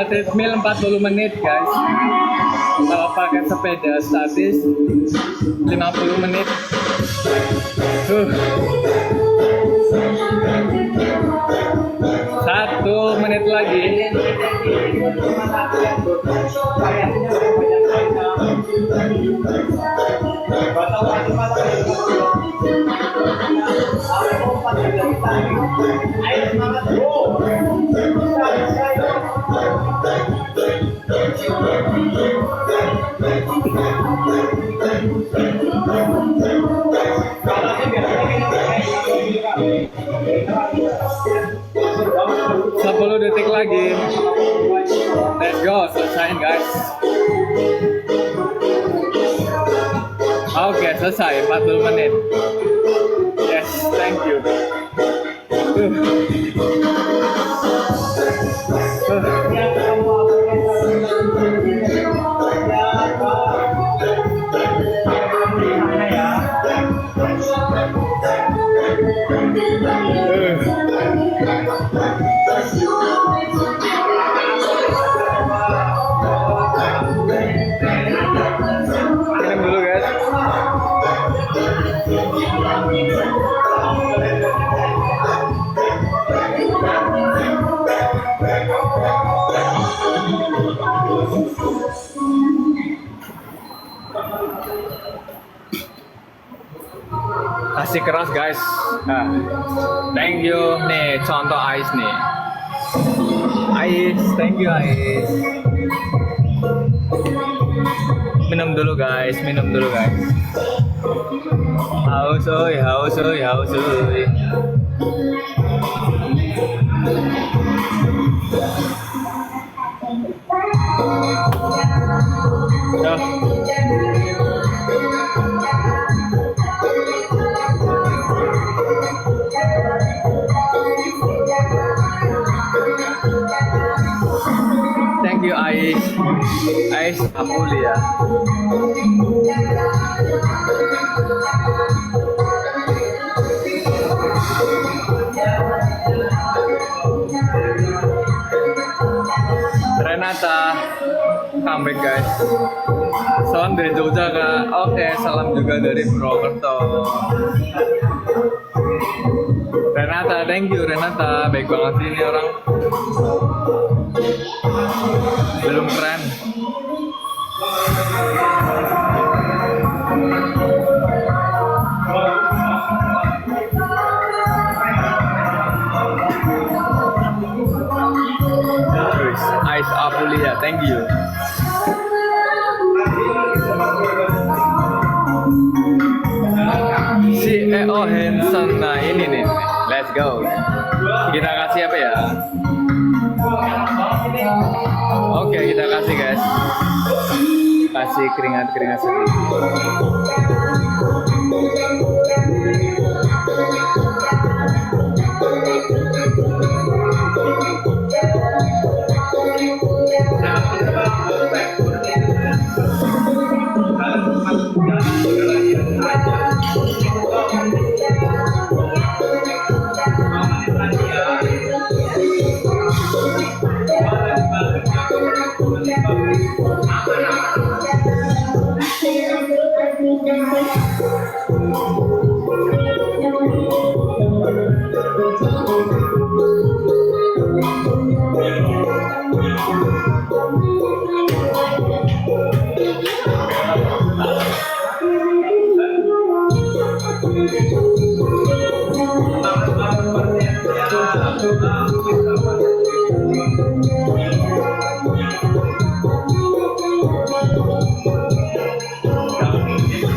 Treadmill 40 menit guys. Kalau pakai sepeda statis 50 menit. 1 menit lagi. Sepuluh detik lagi. Let's go, selesain guys. Oke, selesai 40 menit. Yes, thank you. Minum dulu guys. Kasih keras guys. Nah, thank you nih contoh Ais nih. Ais, thank you Ais. Minum dulu guys, minum dulu guys. Haus oi, haus oi, haus oi. Thank you Ais. Ais Apulia. Renata, comeback guys. Salam dari Jogja kak. Oke, salam juga dari Purwokerto. Renata, thank you Renata. Baik banget ini orang. Belum keren. Ais Apulia, thank you. Si EO Hanson, nah ini nih, let's go. Kita kasih apa ya? Oke, kita kasih guys. Kasih keringat-keringat sedikit.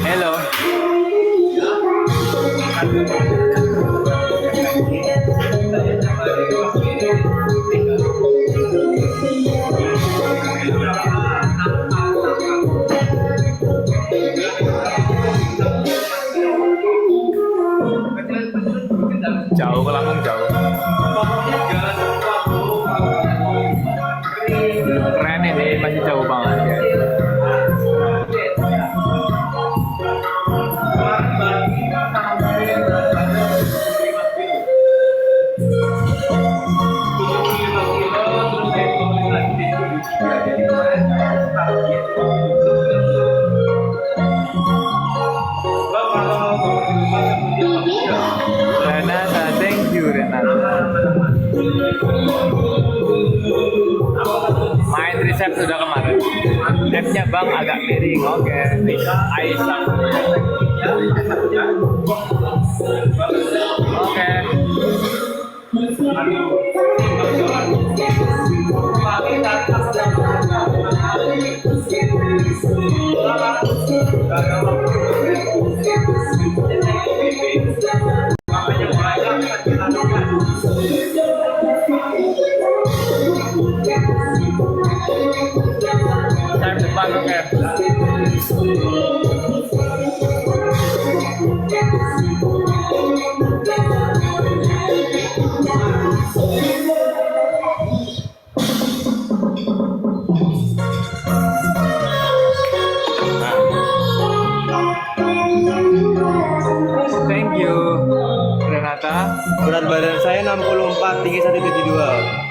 Hello. Jauh ke Lampung jauh. Main riset sudah kemarin. F-nya bang agak miring. Oke. Aisyah. Oke. Saya depan oke. Thank you, Renata. Berat badan saya 64, tinggi 172.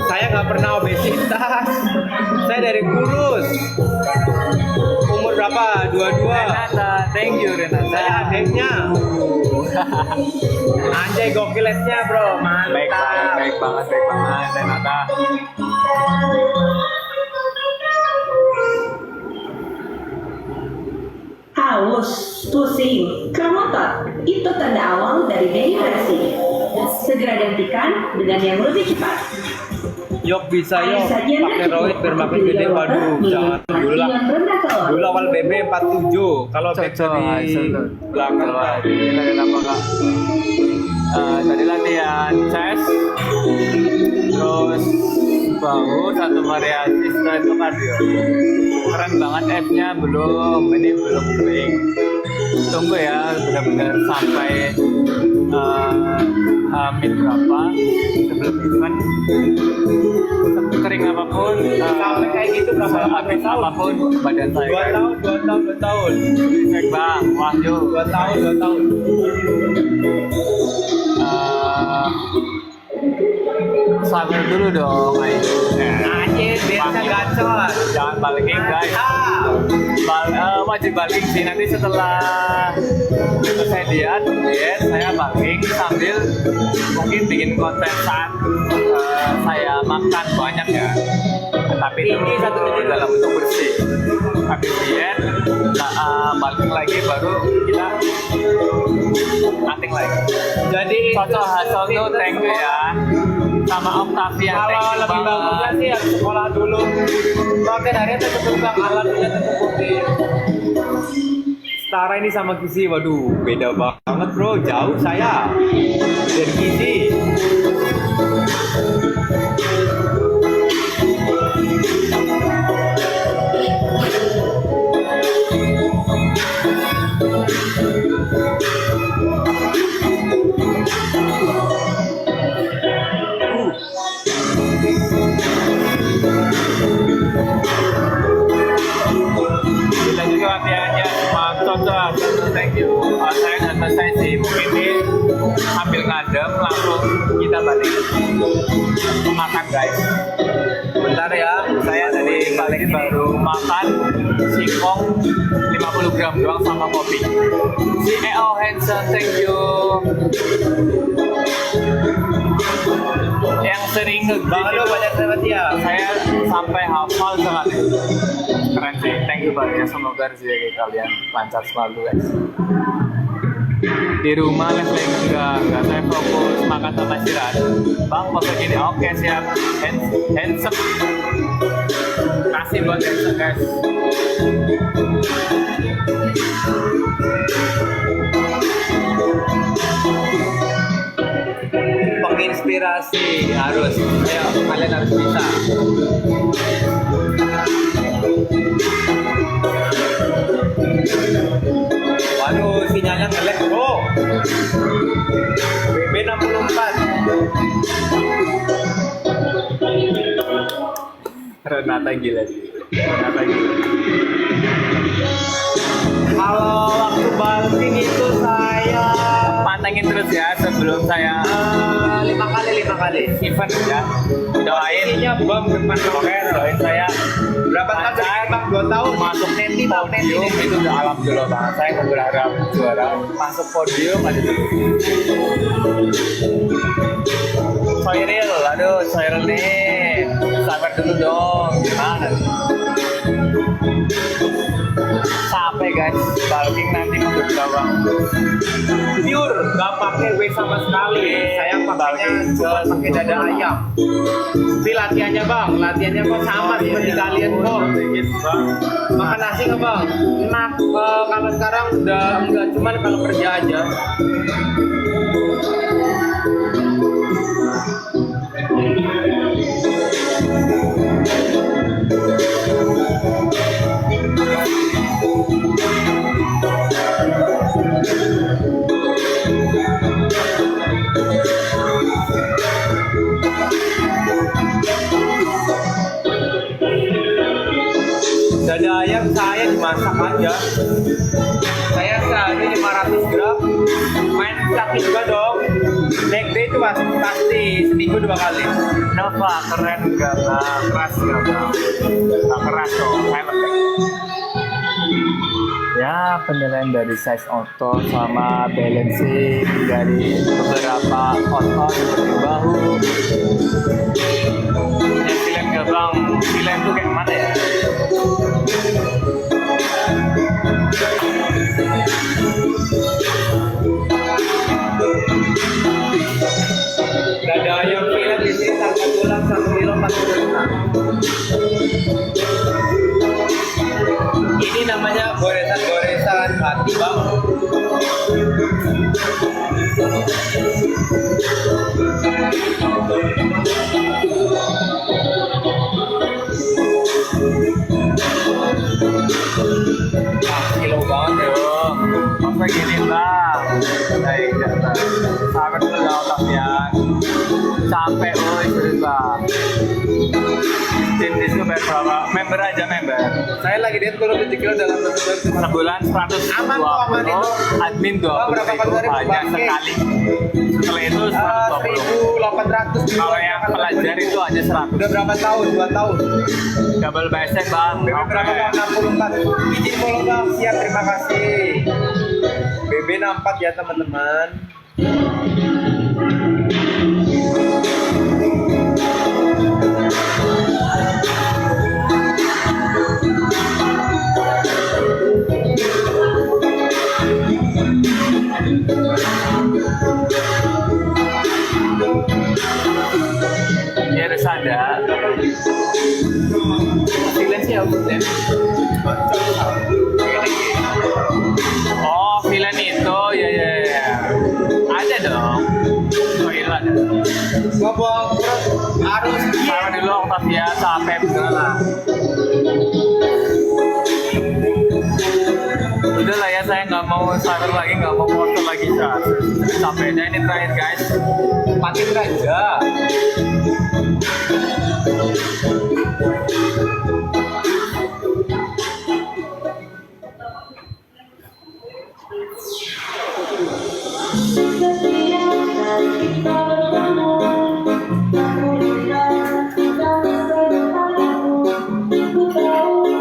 Saya nggak pernah obesitas. Saya dari kurus. Umur berapa? 22. Renata, thank you Renata. Saya adeknya. Anjay gokilesnya bro, mantap. Baik banget Renata. Haus, pusing, keremotan, itu tanda awal dari dehidrasi. Segera gantikan dengan yang lebih cepat. Yok bisa Air yok. sajian Pakai roid biar makin gede. Waduh, jangan dulu lah. Dengan rendah kalori. Dulu awal BB 47. Kalau back dari belakang Pak. Kenapa kak? Tadi latihan chest, terus bahu satu variasi, setelah itu kardio. Keren banget F-nya ini belum kering. Tunggu ya benar-benar sampai Hamid berapa sebelum event, kering apapun Sampai kayak gitu berapa habis apapun badan saya 2 tahun. Cek bang Wahyu 2 tahun. sabar dulu dong Anjir, biasa gacor. jangan balikin guys wajib balik sih nanti setelah selesai diet saya balik sambil mungkin bikin konten saat saya makan banyak ya, tapi itu dalam bentuk bersih. Habis diet balik lagi baru kita cutting lagi. Jadi Cocok Hasil tuh thank you ya, sama Octavia kalau thank you lebih bagusnya banget. sih harus sekolah dulu. Makin harinya terkembang alatnya terkumpul. Setara ini sama gizi, waduh beda banget bro, jauh saya dari gizi. Kita juga latihannya cuma cocok. Thank you. Saya udah selesai sih. Mungkin ini sambil ngadem langsung kita balik makan guys. Bentar ya, Saya tadi balik baru makan singkong 50 gram doang sama kopi. Si EO Hansen, thank you. Yang sering Bang lu banyak banget ya. saya sampai hafal sekali. Keren sih, thank you banyak ya. Semoga rezeki kalian lancar selalu guys. Di rumah leveling enggak saya fokus makan sama istirahat. Bang foto gini, oke siap. Handsome. Kasih buat handsome guys. Penginspirasi harus, ayo kalian harus bisa. Waduh, sinyalnya nge-lag bro. BB 64 Renata gila sih. Renata gila. Kalau waktu bulking itu saya pantengin terus ya sebelum saya 5 kali event ya. Doain bang depan oke, doain saya berapa tahun bang? 2 tahun masuk podium itu udah alhamdulillah banget. Saya nggak berharap juara, masuk podium aja tuh. Soiril, aduh Soiril nih, sabar dulu dong, gimana? Capek guys, bulking nanti menurut bawang. Pure, nggak pakai W sama sekali. Saya pakainya cuma pakai dada ayam. Tapi latihannya bang, kok sama seperti kalian kok. Makan nasi nggak bang? Enak. Kalau sekarang udah enggak, cuman kalau kerja aja. Dada ayam saya dimasak aja. Saya sehari 500 gram. Main sakit juga dong. Leg day itu pasti seminggu 2 kali. Nova keren gak bang? Keras gak bang? Gak keras dong, silent deh. Ya penilaian dari size otot sama balancing dari beberapa otot seperti bahu. Ya pilihan gak bang? Pilihan tuh kayak mana ya? Dada ayam fillet di sini harga tulang 1 kilo 45. Ini namanya goresan hati bang. Kilo banget dong. Masa gini bang? Baik, sangat dulu otak ya. Capek loh serius bang. Tim disco bayar berapa? Member aja member. Saya lagi diet turun 7 kilo dalam Sebulan 120. Aman kok, aman itu. Admin 20 Oh, berapa kali sehari aja berbagi? sekali. Setelah itu 120. 1.800. Kalau yang pelajar itu aja 100. Udah berapa tahun? 2 tahun. Double bicep bang. BB berapa bang? 64. Izin follow bang. Siap, terima kasih. BB 64 ya teman-teman. Ya harus ada. Freelance ya udah. Oh, freelance itu ya. Ada dong. Oh iya ada. Ngomong terus harus Sama dulu oktav ya sampai bener lah. Udah lah ya, saya nggak mau starter lagi, nggak mau motor lagi capeknya ini terakhir guys. pakai aja.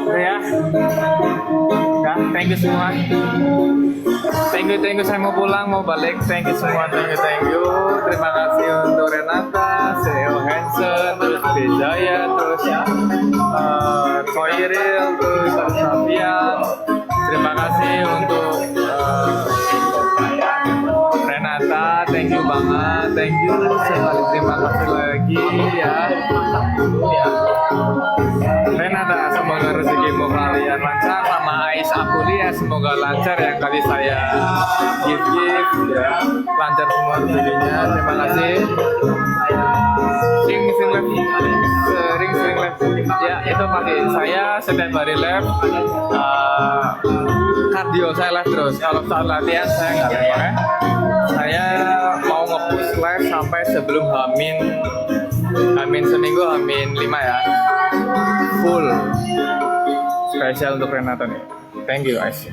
Udah ya. Udah, thank you semua. Thank you, saya mau pulang, mau balik. Thank you semua, thank you. Terima kasih untuk Renata, CEO Hansen, terus Bejaya, terus Soiril, terus Safian. Terima kasih untuk Renata, thank you banget, thank you. Sekali terima kasih lagi ya. Renata, semoga rezekimu kalian lancar, sama Ais Akulia semoga lancar yang kali saya gift ya, lancar semua rezekinya. Terima kasih. Sering live ya, itu pagi saya setiap hari live. Kardio saya live terus. Kalau saat latihan saya nggak live ya. Saya mau nge-push live sama sebelum Hamin seminggu, Hamin 5 ya. Full spesial untuk Renata nih. Thank you guys.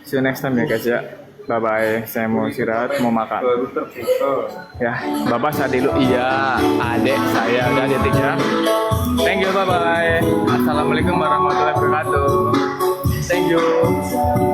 See you next time ya guys ya. Bye bye. Saya mau istirahat, mau makan. Ya, Bapak saya dulu. Iya, adik saya udah detik ya. Thank you, bye bye. Assalamualaikum warahmatullahi wabarakatuh. Thank you.